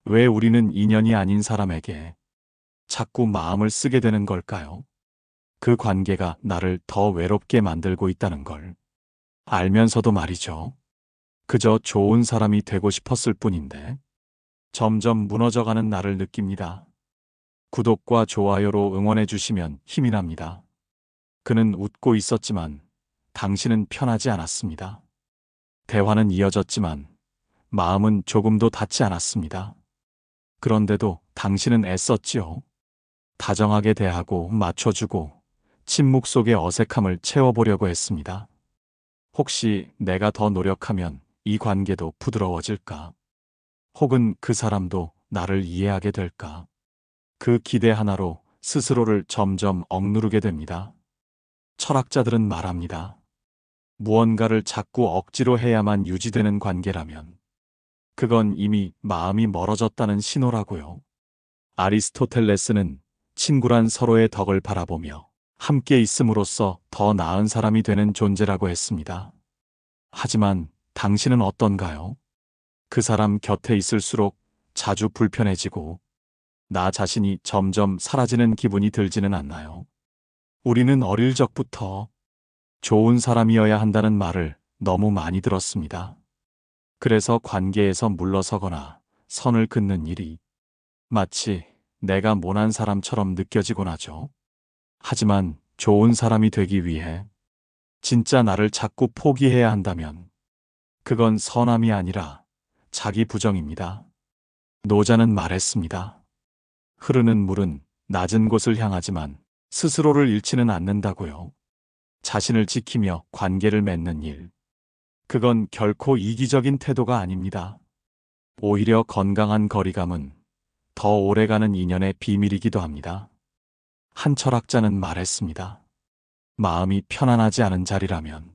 왜 우리는 인연이 아닌 사람에게 자꾸 마음을 쓰게 되는 걸까요? 그 관계가 나를 더 외롭게 만들고 있다는 걸 알면서도 말이죠. 그저 좋은 사람이 되고 싶었을 뿐인데 점점 무너져가는 나를 느낍니다. 구독과 좋아요로 응원해 주시면 힘이 납니다. 그는 웃고 있었지만 당신은 편하지 않았습니다. 대화는 이어졌지만 마음은 조금도 닿지 않았습니다. 그런데도 당신은 애썼지요. 다정하게 대하고 맞춰주고 침묵 속의 어색함을 채워보려고 했습니다. 혹시 내가 더 노력하면 이 관계도 부드러워질까? 혹은 그 사람도 나를 이해하게 될까? 그 기대 하나로 스스로를 점점 억누르게 됩니다. 철학자들은 말합니다. 무언가를 자꾸 억지로 해야만 유지되는 관계라면 그건 이미 마음이 멀어졌다는 신호라고요. 아리스토텔레스는 친구란 서로의 덕을 바라보며 함께 있음으로써 더 나은 사람이 되는 존재라고 했습니다. 하지만 당신은 어떤가요? 그 사람 곁에 있을수록 자주 불편해지고 나 자신이 점점 사라지는 기분이 들지는 않나요? 우리는 어릴 적부터 좋은 사람이어야 한다는 말을 너무 많이 들었습니다. 그래서 관계에서 물러서거나 선을 긋는 일이 마치 내가 모난 사람처럼 느껴지곤 하죠. 하지만 좋은 사람이 되기 위해 진짜 나를 자꾸 포기해야 한다면 그건 선함이 아니라 자기 부정입니다. 노자는 말했습니다. 흐르는 물은 낮은 곳을 향하지만 스스로를 잃지는 않는다고요. 자신을 지키며 관계를 맺는 일. 그건 결코 이기적인 태도가 아닙니다. 오히려 건강한 거리감은 더 오래가는 인연의 비밀이기도 합니다. 한 철학자는 말했습니다. 마음이 편안하지 않은 자리라면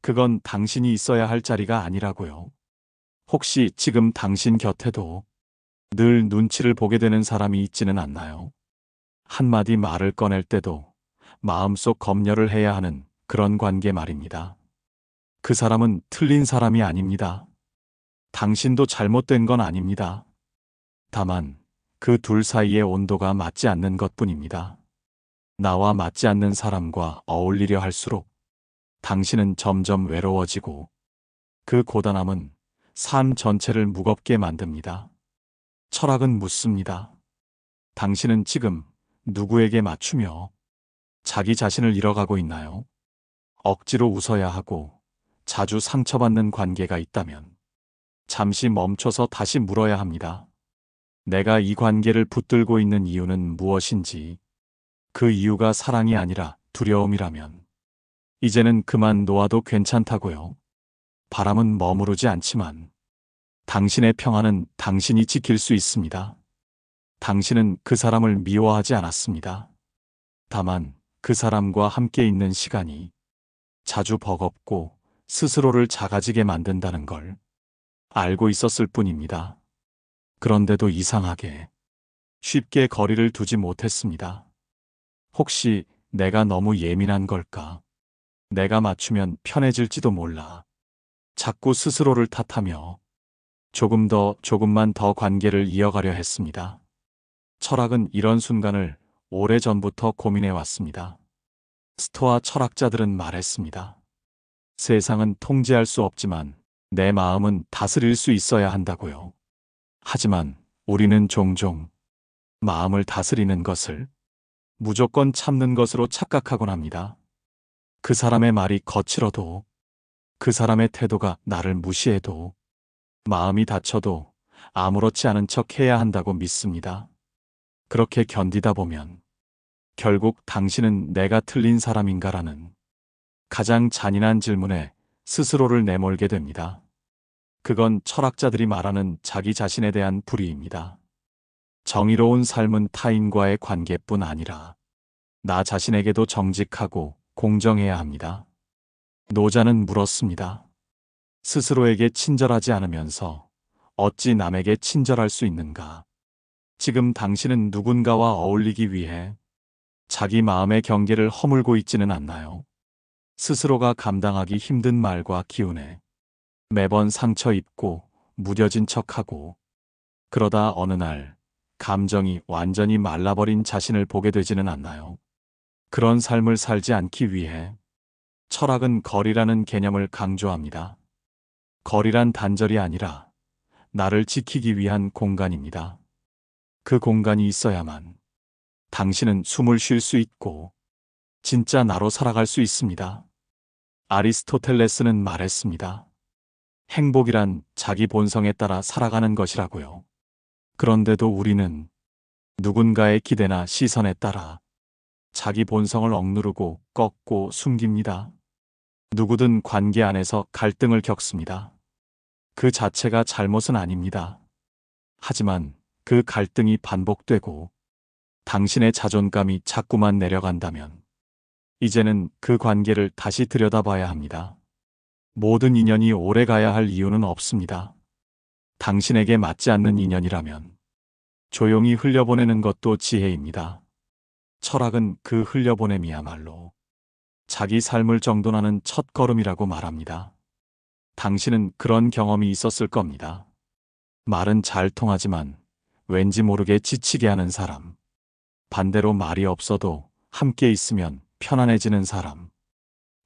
그건 당신이 있어야 할 자리가 아니라고요. 혹시 지금 당신 곁에도 늘 눈치를 보게 되는 사람이 있지는 않나요? 한마디 말을 꺼낼 때도 마음속 검열을 해야 하는 그런 관계 말입니다. 그 사람은 틀린 사람이 아닙니다. 당신도 잘못된 건 아닙니다. 다만 그 둘 사이의 온도가 맞지 않는 것뿐입니다. 나와 맞지 않는 사람과 어울리려 할수록 당신은 점점 외로워지고 그 고단함은 삶 전체를 무겁게 만듭니다. 철학은 묻습니다. 당신은 지금 누구에게 맞추며 자기 자신을 잃어가고 있나요? 억지로 웃어야 하고 자주 상처받는 관계가 있다면 잠시 멈춰서 다시 물어야 합니다. 내가 이 관계를 붙들고 있는 이유는 무엇인지, 그 이유가 사랑이 아니라 두려움이라면 이제는 그만 놓아도 괜찮다고요. 바람은 머무르지 않지만 당신의 평안은 당신이 지킬 수 있습니다. 당신은 그 사람을 미워하지 않았습니다. 다만 그 사람과 함께 있는 시간이 자주 버겁고 스스로를 작아지게 만든다는 걸 알고 있었을 뿐입니다. 그런데도 이상하게 쉽게 거리를 두지 못했습니다. 혹시 내가 너무 예민한 걸까? 내가 맞추면 편해질지도 몰라. 자꾸 스스로를 탓하며 조금만 더 관계를 이어가려 했습니다. 철학은 이런 순간을 오래전부터 고민해 왔습니다. 스토아 철학자들은 말했습니다. 세상은 통제할 수 없지만 내 마음은 다스릴 수 있어야 한다고요. 하지만 우리는 종종 마음을 다스리는 것을 무조건 참는 것으로 착각하곤 합니다. 그 사람의 말이 거칠어도, 그 사람의 태도가 나를 무시해도, 마음이 다쳐도 아무렇지 않은 척 해야 한다고 믿습니다. 그렇게 견디다 보면 결국 당신은 내가 틀린 사람인가라는 가장 잔인한 질문에 스스로를 내몰게 됩니다. 그건 철학자들이 말하는 자기 자신에 대한 불의입니다. 정의로운 삶은 타인과의 관계뿐 아니라 나 자신에게도 정직하고 공정해야 합니다. 노자는 물었습니다. 스스로에게 친절하지 않으면서 어찌 남에게 친절할 수 있는가? 지금 당신은 누군가와 어울리기 위해 자기 마음의 경계를 허물고 있지는 않나요? 스스로가 감당하기 힘든 말과 기운에 매번 상처 입고 무뎌진 척하고 그러다 어느 날 감정이 완전히 말라버린 자신을 보게 되지는 않나요? 그런 삶을 살지 않기 위해 철학은 거리라는 개념을 강조합니다. 거리란 단절이 아니라 나를 지키기 위한 공간입니다. 그 공간이 있어야만 당신은 숨을 쉴 수 있고 진짜 나로 살아갈 수 있습니다. 아리스토텔레스는 말했습니다. 행복이란 자기 본성에 따라 살아가는 것이라고요. 그런데도 우리는 누군가의 기대나 시선에 따라 자기 본성을 억누르고 꺾고 숨깁니다. 누구든 관계 안에서 갈등을 겪습니다. 그 자체가 잘못은 아닙니다. 하지만 그 갈등이 반복되고 당신의 자존감이 자꾸만 내려간다면 이제는 그 관계를 다시 들여다봐야 합니다. 모든 인연이 오래 가야 할 이유는 없습니다. 당신에게 맞지 않는 인연이라면 조용히 흘려보내는 것도 지혜입니다. 철학은 그 흘려보냄이야말로 자기 삶을 정돈하는 첫걸음이라고 말합니다. 당신은 그런 경험이 있었을 겁니다. 말은 잘 통하지만 왠지 모르게 지치게 하는 사람. 반대로 말이 없어도 함께 있으면 편안해지는 사람.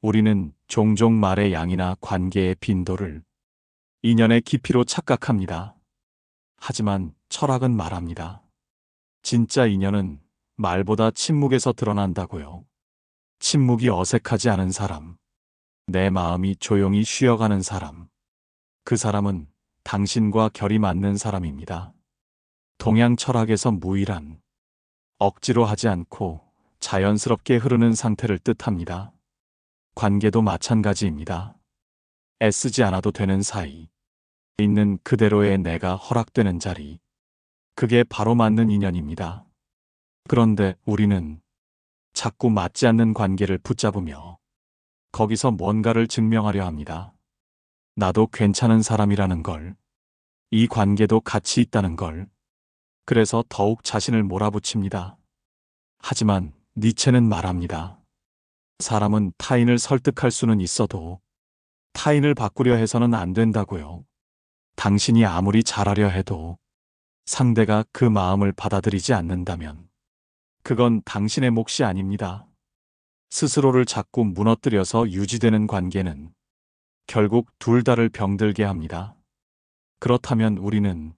우리는 종종 말의 양이나 관계의 빈도를 인연의 깊이로 착각합니다. 하지만 철학은 말합니다. 진짜 인연은 말보다 침묵에서 드러난다고요. 침묵이 어색하지 않은 사람. 내 마음이 조용히 쉬어가는 사람. 그 사람은 당신과 결이 맞는 사람입니다. 동양 철학에서 무의란 억지로 하지 않고 자연스럽게 흐르는 상태를 뜻합니다. 관계도 마찬가지입니다. 애쓰지 않아도 되는 사이. 있는 그대로의 내가 허락되는 자리. 그게 바로 맞는 인연입니다. 그런데 우리는 자꾸 맞지 않는 관계를 붙잡으며 거기서 뭔가를 증명하려 합니다. 나도 괜찮은 사람이라는 걸, 이 관계도 가치 있다는 걸. 그래서 더욱 자신을 몰아붙입니다. 하지만 니체는 말합니다. 사람은 타인을 설득할 수는 있어도 타인을 바꾸려 해서는 안 된다고요. 당신이 아무리 잘하려 해도 상대가 그 마음을 받아들이지 않는다면 그건 당신의 몫이 아닙니다. 스스로를 자꾸 무너뜨려서 유지되는 관계는 결국 둘 다를 병들게 합니다. 그렇다면 우리는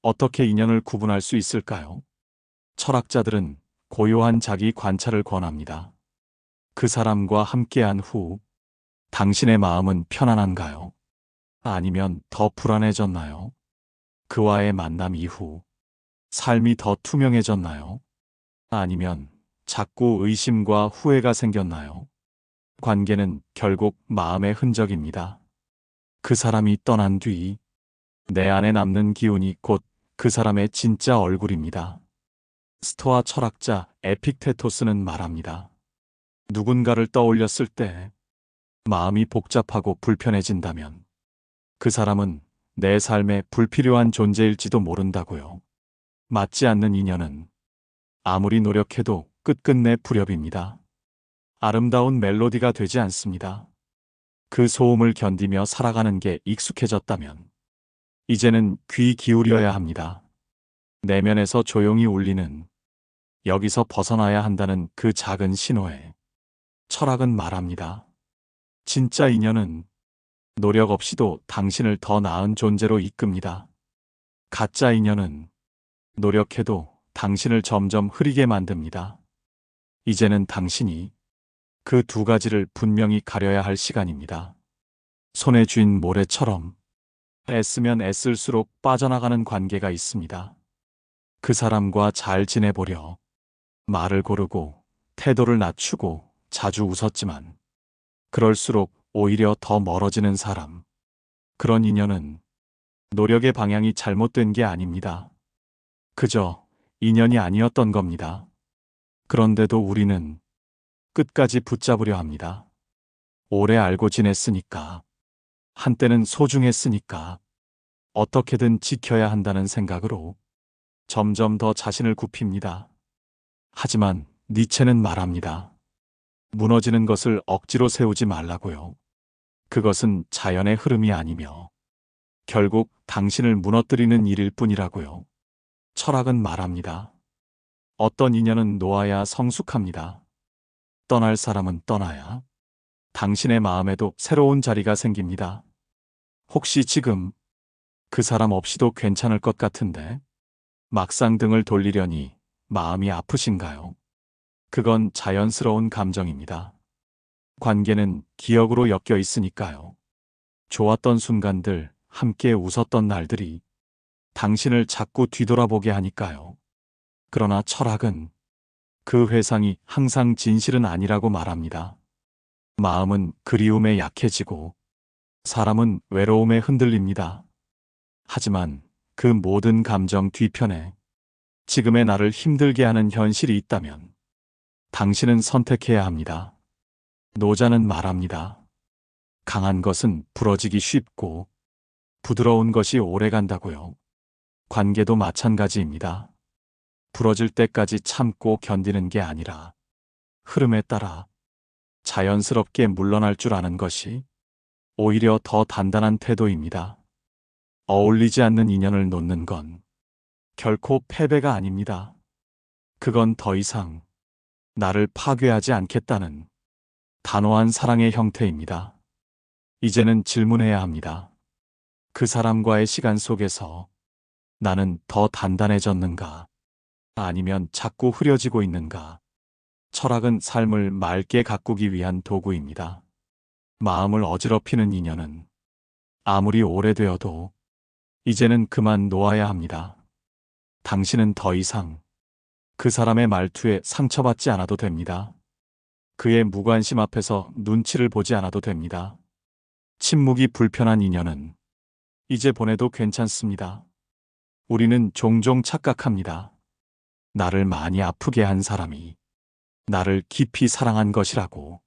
어떻게 인연을 구분할 수 있을까요? 철학자들은 고요한 자기 관찰을 권합니다. 그 사람과 함께한 후 당신의 마음은 편안한가요? 아니면 더 불안해졌나요? 그와의 만남 이후 삶이 더 투명해졌나요? 아니면 자꾸 의심과 후회가 생겼나요? 관계는 결국 마음의 흔적입니다. 그 사람이 떠난 뒤 내 안에 남는 기운이 곧 그 사람의 진짜 얼굴입니다. 스토아 철학자 에픽테토스는 말합니다. 누군가를 떠올렸을 때 마음이 복잡하고 불편해진다면 그 사람은 내 삶에 불필요한 존재일지도 모른다고요. 맞지 않는 인연은 아무리 노력해도 끝끝내 불협입니다. 아름다운 멜로디가 되지 않습니다. 그 소음을 견디며 살아가는 게 익숙해졌다면 이제는 귀 기울여야 합니다. 내면에서 조용히 울리는 여기서 벗어나야 한다는 그 작은 신호에 철학은 말합니다. 진짜 인연은 노력 없이도 당신을 더 나은 존재로 이끕니다. 가짜 인연은 노력해도 당신을 점점 흐리게 만듭니다. 이제는 당신이 그 두 가지를 분명히 가려야 할 시간입니다. 손에 쥔 모래처럼 애쓰면 애쓸수록 빠져나가는 관계가 있습니다. 그 사람과 잘 지내보려 말을 고르고 태도를 낮추고 자주 웃었지만 그럴수록 오히려 더 멀어지는 사람. 그런 인연은 노력의 방향이 잘못된 게 아닙니다. 그저 인연이 아니었던 겁니다. 그런데도 우리는 끝까지 붙잡으려 합니다. 오래 알고 지냈으니까, 한때는 소중했으니까, 어떻게든 지켜야 한다는 생각으로 점점 더 자신을 굽힙니다. 하지만 니체는 말합니다. 무너지는 것을 억지로 세우지 말라고요. 그것은 자연의 흐름이 아니며 결국 당신을 무너뜨리는 일일 뿐이라고요. 철학은 말합니다. 어떤 인연은 놓아야 성숙합니다. 떠날 사람은 떠나야 당신의 마음에도 새로운 자리가 생깁니다. 혹시 지금 그 사람 없이도 괜찮을 것 같은데 막상 등을 돌리려니 마음이 아프신가요? 그건 자연스러운 감정입니다. 관계는 기억으로 엮여 있으니까요. 좋았던 순간들, 함께 웃었던 날들이 당신을 자꾸 뒤돌아보게 하니까요. 그러나 철학은 그 회상이 항상 진실은 아니라고 말합니다. 마음은 그리움에 약해지고 사람은 외로움에 흔들립니다. 하지만 그 모든 감정 뒤편에 지금의 나를 힘들게 하는 현실이 있다면 당신은 선택해야 합니다. 노자는 말합니다. 강한 것은 부러지기 쉽고 부드러운 것이 오래 간다고요. 관계도 마찬가지입니다. 부러질 때까지 참고 견디는 게 아니라 흐름에 따라 자연스럽게 물러날 줄 아는 것이 오히려 더 단단한 태도입니다. 어울리지 않는 인연을 놓는 건 결코 패배가 아닙니다. 그건 더 이상 나를 파괴하지 않겠다는 단호한 사랑의 형태입니다. 이제는 질문해야 합니다. 그 사람과의 시간 속에서 나는 더 단단해졌는가? 아니면 자꾸 흐려지고 있는가? 철학은 삶을 맑게 가꾸기 위한 도구입니다. 마음을 어지럽히는 인연은 아무리 오래되어도 이제는 그만 놓아야 합니다. 당신은 더 이상 그 사람의 말투에 상처받지 않아도 됩니다. 그의 무관심 앞에서 눈치를 보지 않아도 됩니다. 침묵이 불편한 인연은 이제 보내도 괜찮습니다. 우리는 종종 착각합니다. 나를 많이 아프게 한 사람이 나를 깊이 사랑한 것이라고.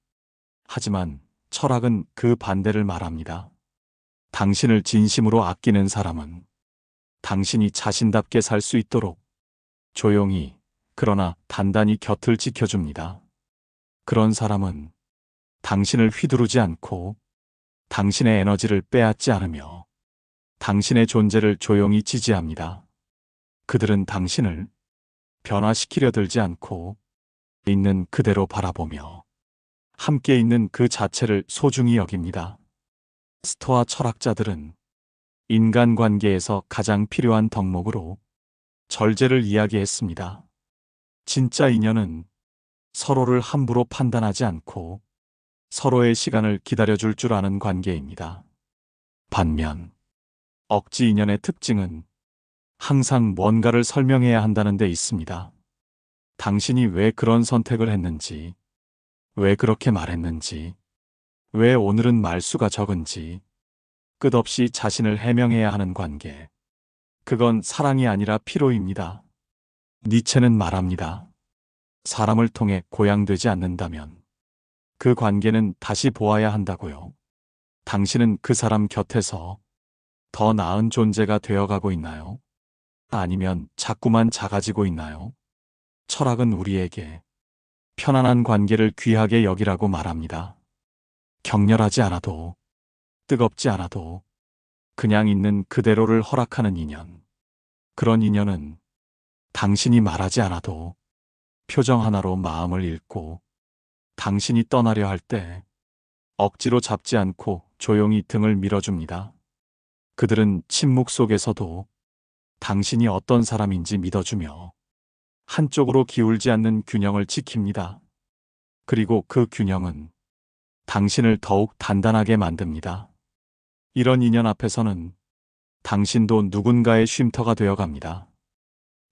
하지만 철학은 그 반대를 말합니다. 당신을 진심으로 아끼는 사람은 당신이 자신답게 살 수 있도록 조용히 그러나 단단히 곁을 지켜줍니다. 그런 사람은 당신을 휘두르지 않고 당신의 에너지를 빼앗지 않으며 당신의 존재를 조용히 지지합니다. 그들은 당신을 변화시키려 들지 않고 있는 그대로 바라보며 함께 있는 그 자체를 소중히 여깁니다. 스토아 철학자들은 인간관계에서 가장 필요한 덕목으로 절제를 이야기했습니다. 진짜 인연은 서로를 함부로 판단하지 않고 서로의 시간을 기다려줄 줄 아는 관계입니다. 반면 억지 인연의 특징은 항상 뭔가를 설명해야 한다는 데 있습니다. 당신이 왜 그런 선택을 했는지, 왜 그렇게 말했는지, 왜 오늘은 말수가 적은지 끝없이 자신을 해명해야 하는 관계. 그건 사랑이 아니라 피로입니다. 니체는 말합니다. 사람을 통해 고양되지 않는다면 그 관계는 다시 보아야 한다고요. 당신은 그 사람 곁에서 더 나은 존재가 되어가고 있나요? 아니면 자꾸만 작아지고 있나요? 철학은 우리에게 편안한 관계를 귀하게 여기라고 말합니다. 격렬하지 않아도, 뜨겁지 않아도 그냥 있는 그대로를 허락하는 인연. 그런 인연은 당신이 말하지 않아도 표정 하나로 마음을 읽고 당신이 떠나려 할 때 억지로 잡지 않고 조용히 등을 밀어줍니다. 그들은 침묵 속에서도 당신이 어떤 사람인지 믿어주며 한쪽으로 기울지 않는 균형을 지킵니다. 그리고 그 균형은 당신을 더욱 단단하게 만듭니다. 이런 인연 앞에서는 당신도 누군가의 쉼터가 되어갑니다.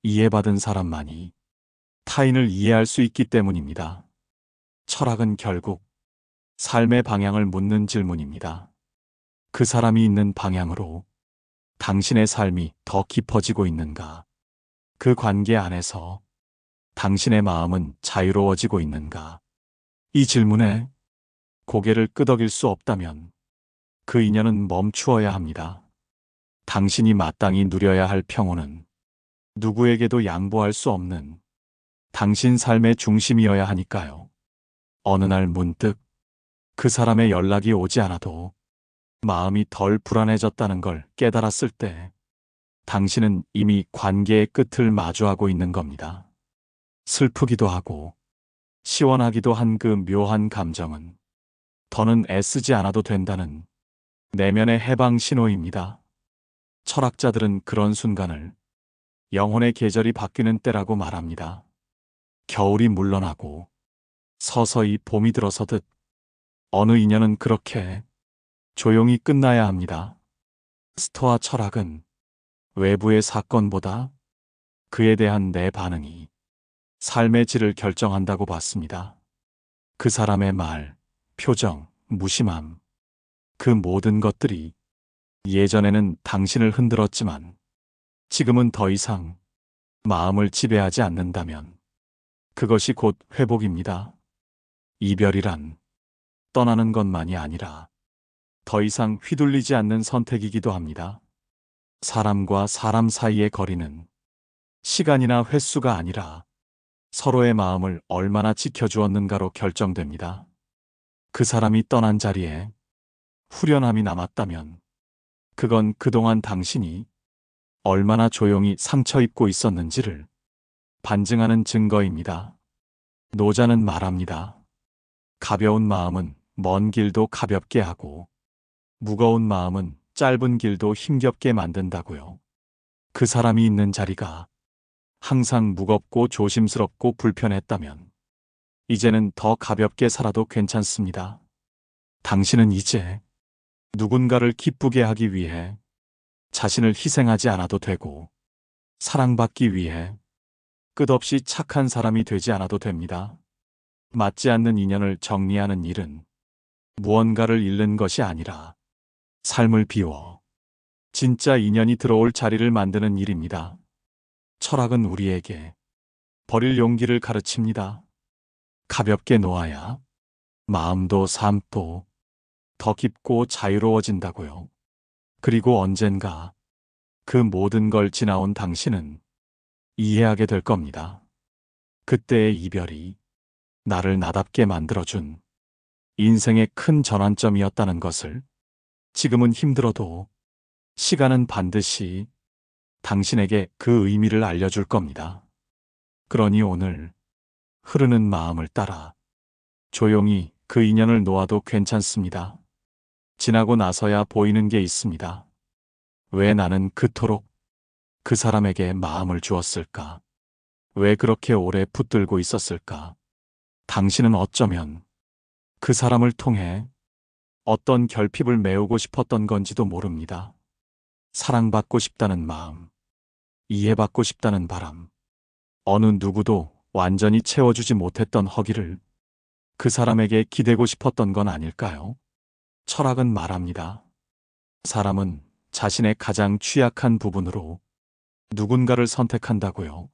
이해받은 사람만이 타인을 이해할 수 있기 때문입니다. 철학은 결국 삶의 방향을 묻는 질문입니다. 그 사람이 있는 방향으로 당신의 삶이 더 깊어지고 있는가? 그 관계 안에서 당신의 마음은 자유로워지고 있는가? 이 질문에 고개를 끄덕일 수 없다면 그 인연은 멈추어야 합니다. 당신이 마땅히 누려야 할 평온은 누구에게도 양보할 수 없는 당신 삶의 중심이어야 하니까요. 어느 날 문득 그 사람의 연락이 오지 않아도 마음이 덜 불안해졌다는 걸 깨달았을 때 당신은 이미 관계의 끝을 마주하고 있는 겁니다. 슬프기도 하고 시원하기도 한 그 묘한 감정은 더는 애쓰지 않아도 된다는 내면의 해방 신호입니다. 철학자들은 그런 순간을 영혼의 계절이 바뀌는 때라고 말합니다. 겨울이 물러나고 서서히 봄이 들어서듯 어느 인연은 그렇게 조용히 끝나야 합니다. 스토아 철학은 외부의 사건보다 그에 대한 내 반응이 삶의 질을 결정한다고 봤습니다. 그 사람의 말, 표정, 무심함, 그 모든 것들이 예전에는 당신을 흔들었지만 지금은 더 이상 마음을 지배하지 않는다면 그것이 곧 회복입니다. 이별이란 떠나는 것만이 아니라 더 이상 휘둘리지 않는 선택이기도 합니다. 사람과 사람 사이의 거리는 시간이나 횟수가 아니라 서로의 마음을 얼마나 지켜주었는가로 결정됩니다. 그 사람이 떠난 자리에 후련함이 남았다면 그건 그동안 당신이 얼마나 조용히 상처 입고 있었는지를 반증하는 증거입니다. 노자는 말합니다. 가벼운 마음은 먼 길도 가볍게 하고 무거운 마음은 짧은 길도 힘겹게 만든다고요. 그 사람이 있는 자리가 항상 무겁고 조심스럽고 불편했다면 이제는 더 가볍게 살아도 괜찮습니다. 당신은 이제 누군가를 기쁘게 하기 위해 자신을 희생하지 않아도 되고 사랑받기 위해 끝없이 착한 사람이 되지 않아도 됩니다. 맞지 않는 인연을 정리하는 일은 무언가를 잃는 것이 아니라 삶을 비워 진짜 인연이 들어올 자리를 만드는 일입니다. 철학은 우리에게 버릴 용기를 가르칩니다. 가볍게 놓아야 마음도 삶도 더 깊고 자유로워진다고요. 그리고 언젠가 그 모든 걸 지나온 당신은 이해하게 될 겁니다. 그때의 이별이 나를 나답게 만들어준 인생의 큰 전환점이었다는 것을. 지금은 힘들어도 시간은 반드시 당신에게 그 의미를 알려줄 겁니다. 그러니 오늘 흐르는 마음을 따라 조용히 그 인연을 놓아도 괜찮습니다. 지나고 나서야 보이는 게 있습니다. 왜 나는 그토록 그 사람에게 마음을 주었을까? 왜 그렇게 오래 붙들고 있었을까? 당신은 어쩌면 그 사람을 통해 어떤 결핍을 메우고 싶었던 건지도 모릅니다. 사랑받고 싶다는 마음, 이해받고 싶다는 바람, 어느 누구도 완전히 채워주지 못했던 허기를 그 사람에게 기대고 싶었던 건 아닐까요? 철학은 말합니다. 사람은 자신의 가장 취약한 부분으로 누군가를 선택한다고요.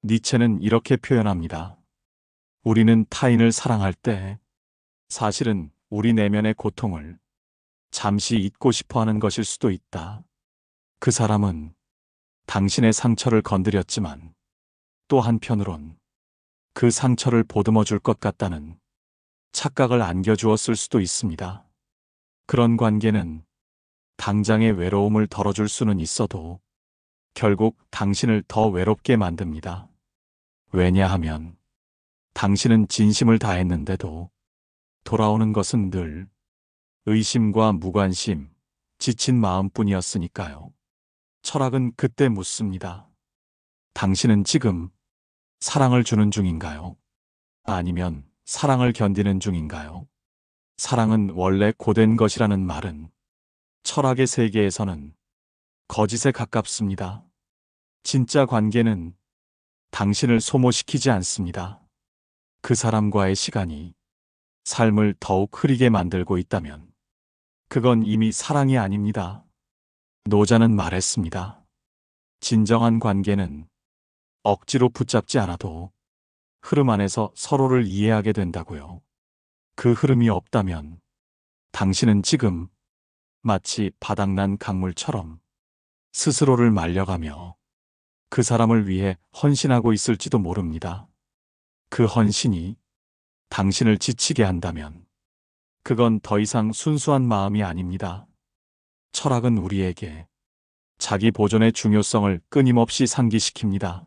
니체는 이렇게 표현합니다. 우리는 타인을 사랑할 때 사실은 우리 내면의 고통을 잠시 잊고 싶어 하는 것일 수도 있다. 그 사람은 당신의 상처를 건드렸지만 또 한편으론 그 상처를 보듬어 줄 것 같다는 착각을 안겨주었을 수도 있습니다. 그런 관계는 당장의 외로움을 덜어줄 수는 있어도 결국 당신을 더 외롭게 만듭니다. 왜냐하면 당신은 진심을 다했는데도 돌아오는 것은 늘 의심과 무관심, 지친 마음뿐이었으니까요. 철학은 그때 묻습니다. 당신은 지금 사랑을 주는 중인가요? 아니면 사랑을 견디는 중인가요? 사랑은 원래 고된 것이라는 말은 철학의 세계에서는 거짓에 가깝습니다. 진짜 관계는 당신을 소모시키지 않습니다. 그 사람과의 시간이 삶을 더욱 흐리게 만들고 있다면 그건 이미 사랑이 아닙니다. 노자는 말했습니다. 진정한 관계는 억지로 붙잡지 않아도 흐름 안에서 서로를 이해하게 된다고요. 그 흐름이 없다면 당신은 지금 마치 바닥난 강물처럼 스스로를 말려가며 그 사람을 위해 헌신하고 있을지도 모릅니다. 그 헌신이 당신을 지치게 한다면 그건 더 이상 순수한 마음이 아닙니다. 철학은 우리에게 자기 보존의 중요성을 끊임없이 상기시킵니다.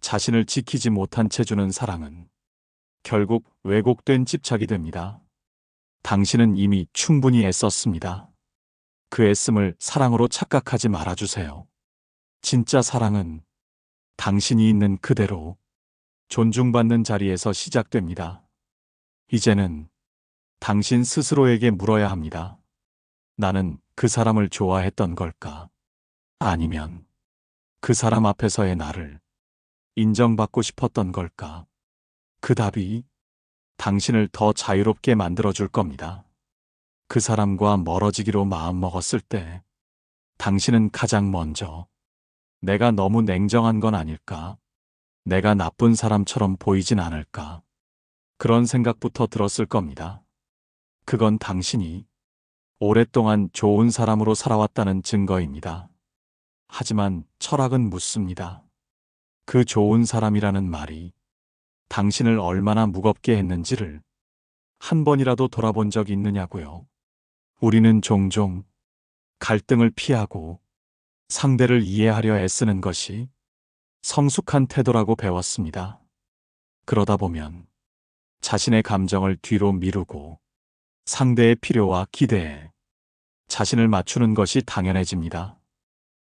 자신을 지키지 못한 채 주는 사랑은 결국 왜곡된 집착이 됩니다. 당신은 이미 충분히 애썼습니다. 그 애씀을 사랑으로 착각하지 말아주세요. 진짜 사랑은 당신이 있는 그대로 존중받는 자리에서 시작됩니다. 이제는 당신 스스로에게 물어야 합니다. 나는 그 사람을 좋아했던 걸까? 아니면 그 사람 앞에서의 나를 인정받고 싶었던 걸까? 그 답이 당신을 더 자유롭게 만들어줄 겁니다. 그 사람과 멀어지기로 마음먹었을 때 당신은 가장 먼저 내가 너무 냉정한 건 아닐까? 내가 나쁜 사람처럼 보이진 않을까? 그런 생각부터 들었을 겁니다. 그건 당신이 오랫동안 좋은 사람으로 살아왔다는 증거입니다. 하지만 철학은 묻습니다. 그 좋은 사람이라는 말이 당신을 얼마나 무겁게 했는지를 한 번이라도 돌아본 적 있느냐고요. 우리는 종종 갈등을 피하고 상대를 이해하려 애쓰는 것이 성숙한 태도라고 배웠습니다. 그러다 보면 자신의 감정을 뒤로 미루고 상대의 필요와 기대에 자신을 맞추는 것이 당연해집니다.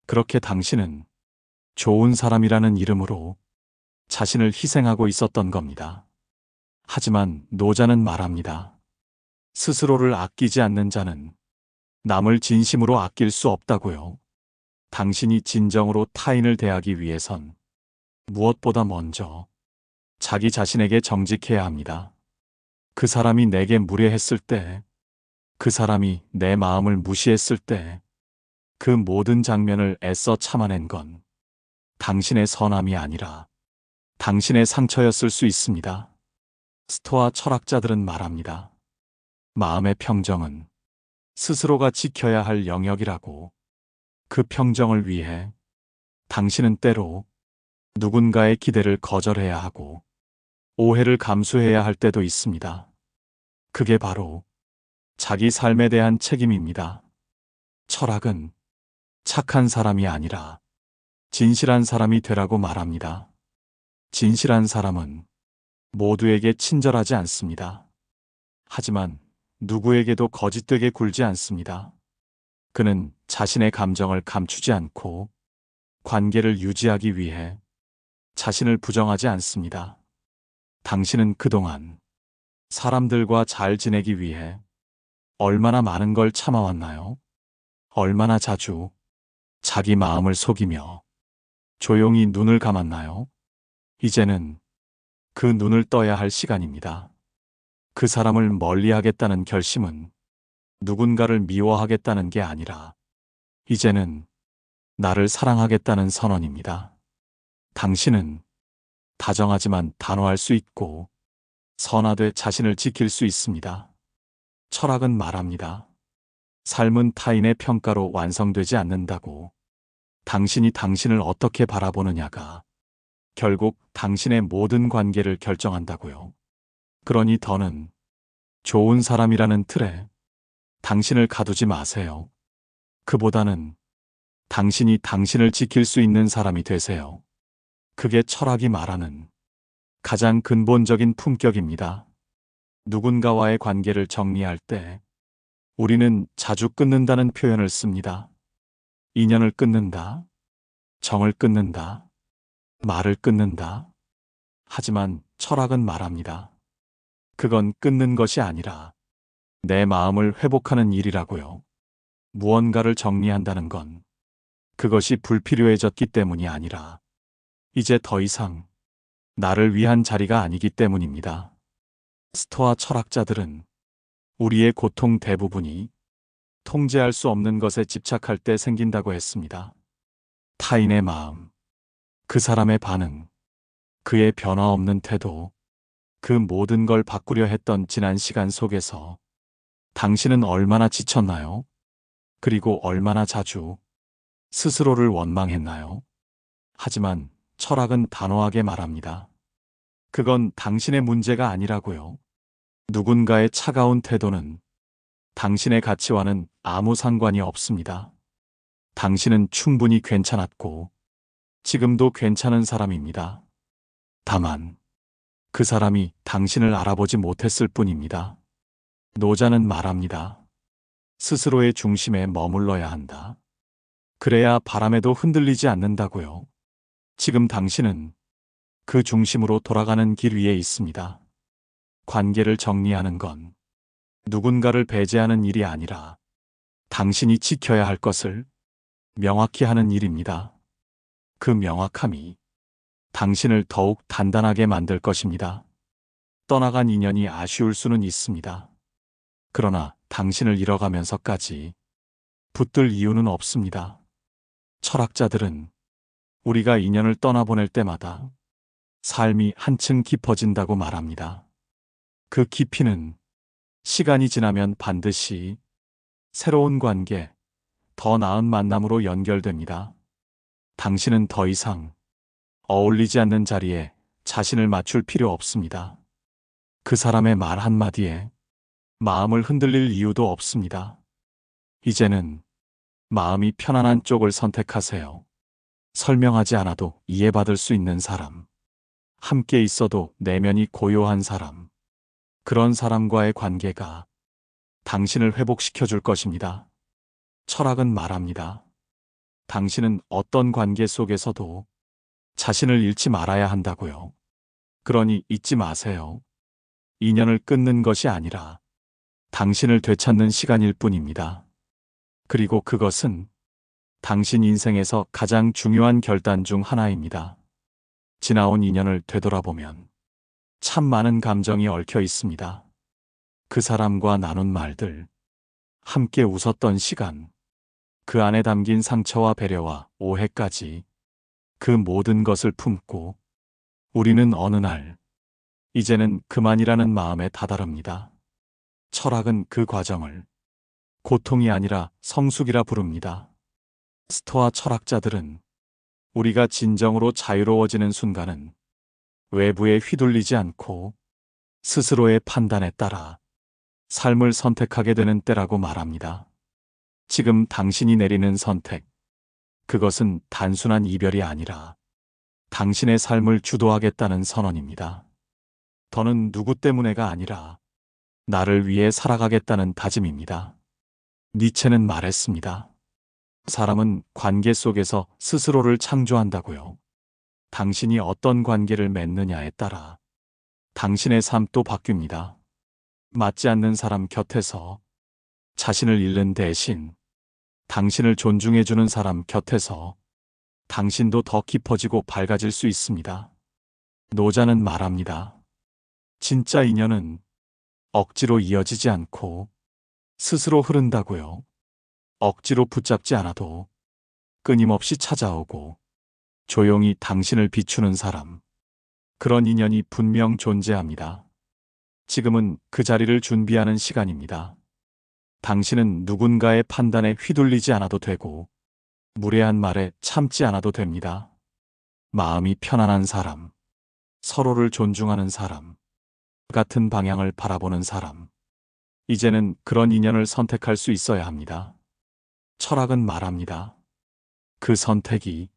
그렇게 당신은 좋은 사람이라는 이름으로 자신을 희생하고 있었던 겁니다. 하지만 노자는 말합니다. 스스로를 아끼지 않는 자는 남을 진심으로 아낄 수 없다고요. 당신이 진정으로 타인을 대하기 위해선 무엇보다 먼저 자기 자신에게 정직해야 합니다. 그 사람이 내게 무례했을 때, 그 사람이 내 마음을 무시했을 때, 그 모든 장면을 애써 참아낸 건 당신의 선함이 아니라 당신의 상처였을 수 있습니다. 스토아 철학자들은 말합니다. 마음의 평정은 스스로가 지켜야 할 영역이라고. 그 평정을 위해 당신은 때로 누군가의 기대를 거절해야 하고 오해를 감수해야 할 때도 있습니다. 그게 바로 자기 삶에 대한 책임입니다. 철학은 착한 사람이 아니라 진실한 사람이 되라고 말합니다. 진실한 사람은 모두에게 친절하지 않습니다. 하지만 누구에게도 거짓되게 굴지 않습니다. 그는 자신의 감정을 감추지 않고 관계를 유지하기 위해 자신을 부정하지 않습니다. 당신은 그동안 사람들과 잘 지내기 위해 얼마나 많은 걸 참아왔나요? 얼마나 자주 자기 마음을 속이며 조용히 눈을 감았나요? 이제는 그 눈을 떠야 할 시간입니다. 그 사람을 멀리하겠다는 결심은 누군가를 미워하겠다는 게 아니라 이제는 나를 사랑하겠다는 선언입니다. 당신은 다정하지만 단호할 수 있고 선하되 자신을 지킬 수 있습니다. 철학은 말합니다. 삶은 타인의 평가로 완성되지 않는다고. 당신이 당신을 어떻게 바라보느냐가 결국 당신의 모든 관계를 결정한다고요. 그러니 더는 좋은 사람이라는 틀에 당신을 가두지 마세요. 그보다는 당신이 당신을 지킬 수 있는 사람이 되세요. 그게 철학이 말하는 가장 근본적인 품격입니다. 누군가와의 관계를 정리할 때 우리는 자주 끊는다는 표현을 씁니다. 인연을 끊는다, 정을 끊는다, 말을 끊는다. 하지만 철학은 말합니다. 그건 끊는 것이 아니라 내 마음을 회복하는 일이라고요. 무언가를 정리한다는 건 그것이 불필요해졌기 때문이 아니라 이제 더 이상 나를 위한 자리가 아니기 때문입니다. 스토아 철학자들은 우리의 고통 대부분이 통제할 수 없는 것에 집착할 때 생긴다고 했습니다. 타인의 마음, 그 사람의 반응, 그의 변화 없는 태도, 그 모든 걸 바꾸려 했던 지난 시간 속에서 당신은 얼마나 지쳤나요? 그리고 얼마나 자주 스스로를 원망했나요? 하지만 철학은 단호하게 말합니다. 그건 당신의 문제가 아니라고요. 누군가의 차가운 태도는 당신의 가치와는 아무 상관이 없습니다. 당신은 충분히 괜찮았고, 지금도 괜찮은 사람입니다. 다만, 그 사람이 당신을 알아보지 못했을 뿐입니다. 노자는 말합니다. 스스로의 중심에 머물러야 한다. 그래야 바람에도 흔들리지 않는다고요. 지금 당신은 그 중심으로 돌아가는 길 위에 있습니다. 관계를 정리하는 건 누군가를 배제하는 일이 아니라 당신이 지켜야 할 것을 명확히 하는 일입니다. 그 명확함이 당신을 더욱 단단하게 만들 것입니다. 떠나간 인연이 아쉬울 수는 있습니다. 그러나 당신을 잃어가면서까지 붙들 이유는 없습니다. 철학자들은 우리가 인연을 떠나보낼 때마다 삶이 한층 깊어진다고 말합니다. 그 깊이는 시간이 지나면 반드시 새로운 관계, 더 나은 만남으로 연결됩니다. 당신은 더 이상 어울리지 않는 자리에 자신을 맞출 필요 없습니다. 그 사람의 말 한마디에 마음을 흔들릴 이유도 없습니다. 이제는 마음이 편안한 쪽을 선택하세요. 설명하지 않아도 이해받을 수 있는 사람, 함께 있어도 내면이 고요한 사람, 그런 사람과의 관계가 당신을 회복시켜 줄 것입니다. 철학은 말합니다. 당신은 어떤 관계 속에서도 자신을 잃지 말아야 한다고요. 그러니 잊지 마세요. 인연을 끊는 것이 아니라 당신을 되찾는 시간일 뿐입니다. 그리고 그것은 당신 인생에서 가장 중요한 결단 중 하나입니다. 지나온 인연을 되돌아보면 참 많은 감정이 얽혀 있습니다. 그 사람과 나눈 말들, 함께 웃었던 시간, 그 안에 담긴 상처와 배려와 오해까지 그 모든 것을 품고 우리는 어느 날 이제는 그만이라는 마음에 다다릅니다. 철학은 그 과정을 고통이 아니라 성숙이라 부릅니다. 스토아 철학자들은 우리가 진정으로 자유로워지는 순간은 외부에 휘둘리지 않고 스스로의 판단에 따라 삶을 선택하게 되는 때라고 말합니다. 지금 당신이 내리는 선택, 그것은 단순한 이별이 아니라 당신의 삶을 주도하겠다는 선언입니다. 더는 누구 때문에가 아니라 나를 위해 살아가겠다는 다짐입니다. 니체는 말했습니다. 사람은 관계 속에서 스스로를 창조한다고요. 당신이 어떤 관계를 맺느냐에 따라 당신의 삶도 바뀝니다. 맞지 않는 사람 곁에서 자신을 잃는 대신 당신을 존중해주는 사람 곁에서 당신도 더 깊어지고 밝아질 수 있습니다. 노자는 말합니다. 진짜 인연은 억지로 이어지지 않고 스스로 흐른다고요. 억지로 붙잡지 않아도 끊임없이 찾아오고 조용히 당신을 비추는 사람, 그런 인연이 분명 존재합니다. 지금은 그 자리를 준비하는 시간입니다. 당신은 누군가의 판단에 휘둘리지 않아도 되고 무례한 말에 참지 않아도 됩니다. 마음이 편안한 사람, 서로를 존중하는 사람, 같은 방향을 바라보는 사람, 이제는 그런 인연을 선택할 수 있어야 합니다. 철학은 말합니다. 그 선택이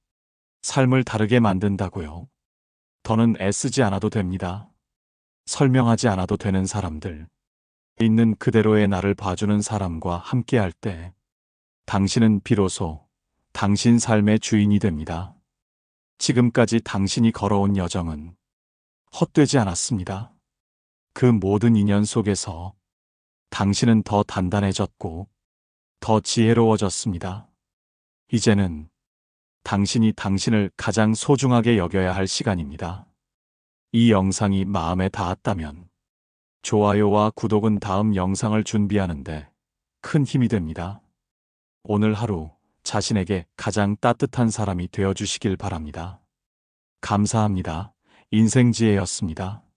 삶을 다르게 만든다고요. 더는 애쓰지 않아도 됩니다. 설명하지 않아도 되는 사람들, 있는 그대로의 나를 봐주는 사람과 함께할 때 당신은 비로소 당신 삶의 주인이 됩니다. 지금까지 당신이 걸어온 여정은 헛되지 않았습니다. 그 모든 인연 속에서 당신은 더 단단해졌고 더 지혜로워졌습니다. 이제는 당신이 당신을 가장 소중하게 여겨야 할 시간입니다. 이 영상이 마음에 닿았다면 좋아요와 구독은 다음 영상을 준비하는데 큰 힘이 됩니다. 오늘 하루 자신에게 가장 따뜻한 사람이 되어주시길 바랍니다. 감사합니다. 인생지혜였습니다.